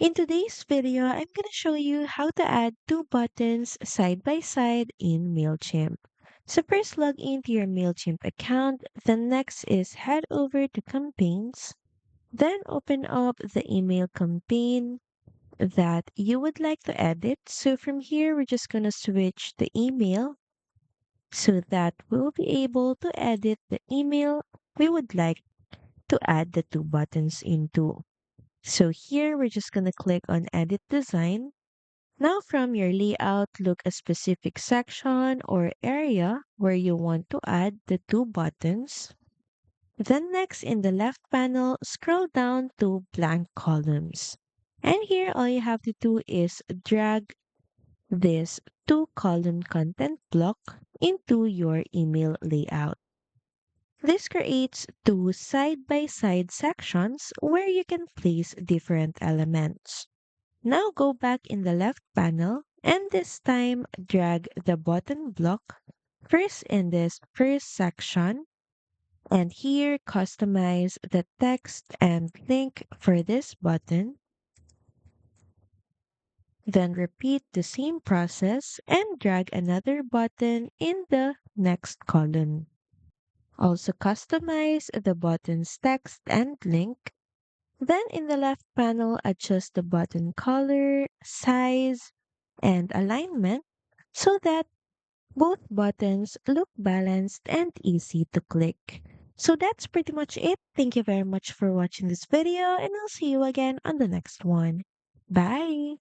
In today's video, I'm going to show you how to add two buttons side by side in Mailchimp. So first log into your Mailchimp account, then next is head over to campaigns, then open up the email campaign that you would like to edit. So from here, we're just going to switch the email so that we'll be able to edit the email we would like to add the two buttons into. So here we're just going to click on edit design. Now from your layout, look a specific section or area where you want to add the two buttons. Then next in the left panel, scroll down to blank columns. And here all you have to do is drag this two column content block into your email layout. This creates two side-by-side sections where you can place different elements. Now go back in the left panel and this time drag the button block first in this first section and here customize the text and link for this button. Then repeat the same process and drag another button in the next column. Also customize the button's text and link. Then in the left panel, adjust the button color, size, and alignment so that both buttons look balanced and easy to click. So that's pretty much it. Thank you very much for watching this video and I'll see you again on the next one. Bye!